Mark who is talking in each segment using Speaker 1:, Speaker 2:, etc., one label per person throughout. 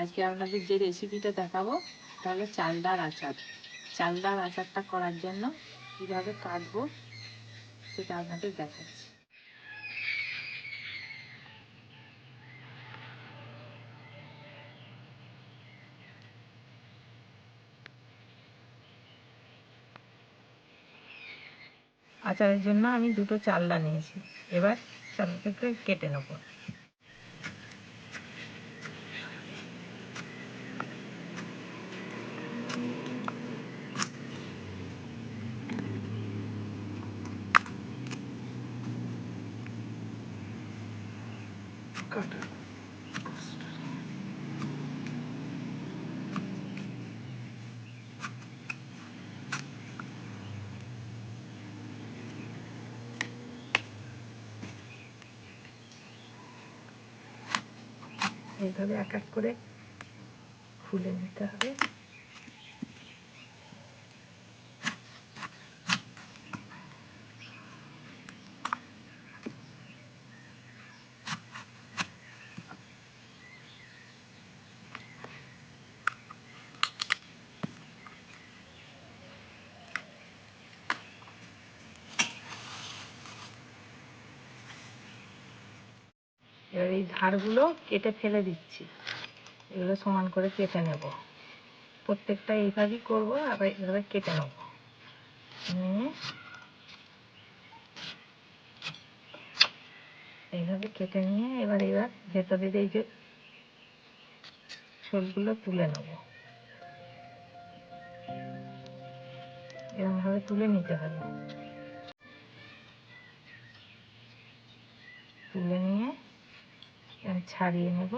Speaker 1: আজকে আপনাদের যে রেসিপিটা দেখাবো সেটা হলো চালডার আচার। চালডার আচারটা করার জন্য কীভাবে কাটবো সেটা আপনাদের দেখাচ্ছি। আচারের জন্য আমি দুটো চালডা নিয়েছি। এবার চালটাকে কেটে নেব। এইভাবে এক এক করে খুলে নিতে হবে। এবার এই ধারগুলো কেটে ফেলে দিচ্ছি। এগুলো সমান করে কেটে নেব। প্রত্যেকটা এইভাবেই করবো, আবার এইভাবে কেটে নেব। নিয়ে এইভাবে কেটে নিয়ে এবার ভেতরের এই যে ছোলগুলো তুলে নেব। এরকমভাবে তুলে নিতে হবে। তুলে নিয়ে ছাড়িয়ে নেব।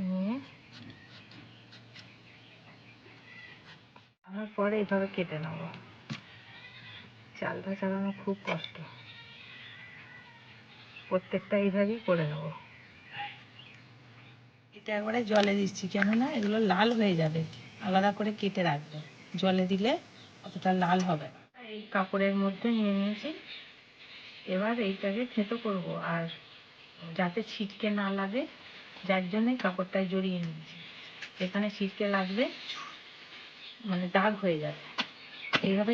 Speaker 1: নিয়ে আমার পরে এইভাবে কেটে নেব। চালটা ছাড়ানো খুব কষ্ট, প্রত্যেকটা এইভাবেই করে নেব। এটা একবারে জলে দিচ্ছি, কেননা এগুলো লাল হয়ে যাবে। আলাদা করে কেটে রাখবে, জলে দিলে অতটা লাল হবে না। এই কাপড়ের মধ্যে নিয়ে নিয়েছি। এবার এইটাকে থেঁতো করব, আর যাতে ছিটকে না লাগে যার জন্যই কাপড়টায় জড়িয়ে নিয়েছি। এখানে ছিটকে লাগবে, মানে দাগ হয়ে যাবে। এইভাবে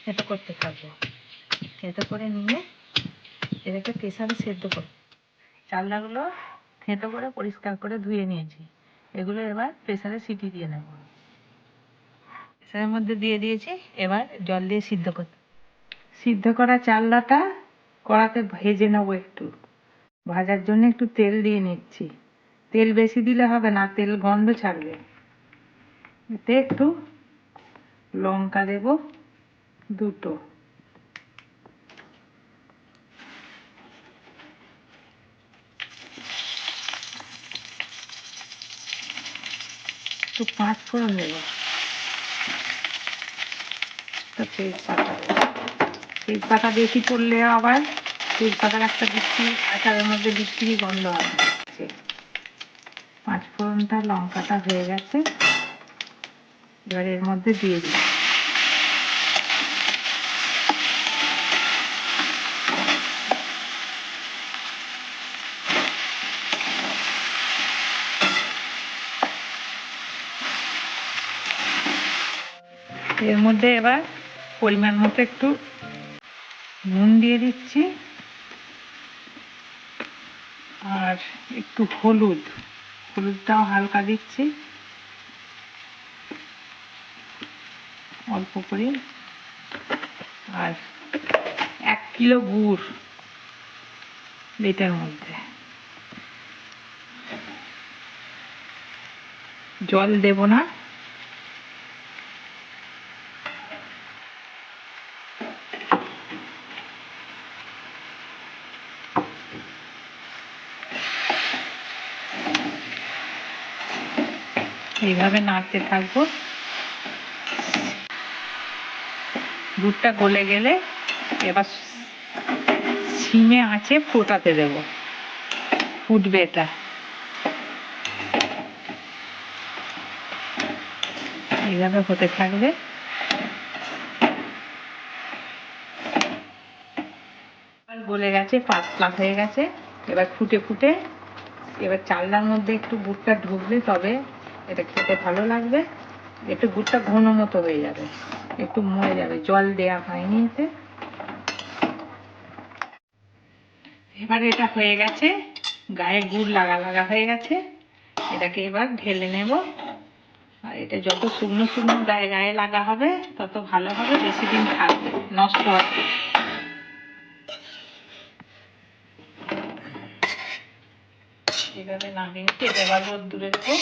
Speaker 1: থেঁতো করতে থাকবো। থেঁতো করে নিয়ে এটাকে প্রেসারে সেদ্ধ করব। চালনাগুলো থেঁতো করে পরিষ্কার করে ধুয়ে নিয়েছি। এগুলো এবার প্রেসারে সিটি দিয়ে নেব। প্রেসারের মধ্যে দিয়ে দিয়েছি। এবার জল দিয়ে সিদ্ধ করতে। সিদ্ধ করা চালনাটা কড়াতে ভেজে নেবো। একটু ভাজার জন্য একটু তেল দিয়ে নিচ্ছি। তেল বেশি দিলে হবে না, তেল গন্ধ ছাড়বে। এতে একটু লঙ্কা দেব, দুটো। একটু 5 ফোড়ন দেব। তেজপাতা, তেজপাতা বেশি পড়লে আবার তেজপাতার একটা বিক্রি আচারের মধ্যে বিক্রি গন্ধ আছে। 5 ফোড়নটা লঙ্কাটা হয়ে গেছে। এবার এর মধ্যে দিয়ে দিই। এর মধ্যে এবার পরিমাণ মতো একটু নুন দিয়ে দিচ্ছি, আর একটু হলুদটাও হালকা দিচ্ছি, অল্প করে। আর 1 কিলো গুড় এটার মধ্যে। জল দেব না। এইভাবে নাড়তে থাকবো। দুধটা গলে গেলে এবার সিমে আঁচে ফোটাতে দেব। ফুটবে এটা। এইভাবে হতে থাকবে। গলে গেছে, পাতলা হয়ে গেছে। এবার ফুটে ফুটে এবার চালনার মধ্যে একটু গুড়টা ঢুকবে, তবে এটা খেতে ভালো লাগবে। একটু গুড়টা ঘন মতো হয়ে যাবে, একটু মরে যাবে, জল দেয়া হয়নি এতে। এবার এটা হয়ে গেছে, গায়ে গুড় লাগা লাগা হয়ে গেছে। এটাকে এবার ঢেলে নেব। আর এটা যত শুকনো শুকনো গায়ে গায়ে লাগা হবে তত ভালো হবে, বেশি দিন থাকবে, নষ্ট হবে। এভাবে নামিয়ে এটা এবার রোদ্দুরে দেবো।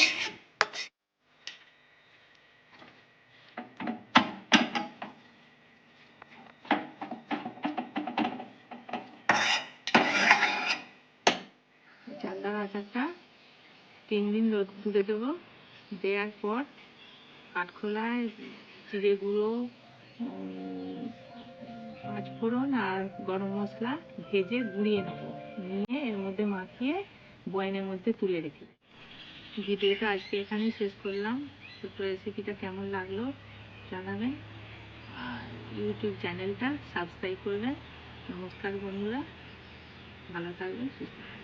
Speaker 1: চালনার আচারটা 3 দিন রোদ্দুরে দেবো। দেওয়ার পর কাঠখোলায় জিরে গুঁড়ো, পাঁচফোড়ন আর গরম মশলা ভেজে গুঁড়িয়ে নেবো, নিয়ে এর মধ্যে মাখিয়ে বয়ামের মধ্যে তুলে রেখে দেবো। ভিডিওটা আজকে এখানেই শেষ করলাম। ছোট্ট রেসিপিটা কেমন লাগলো জানাবেন, আর ইউটিউব চ্যানেলটা সাবস্ক্রাইব করবেন। নমস্কার বন্ধুরা, ভালো থাকবেন, সুস্থ থাকবেন।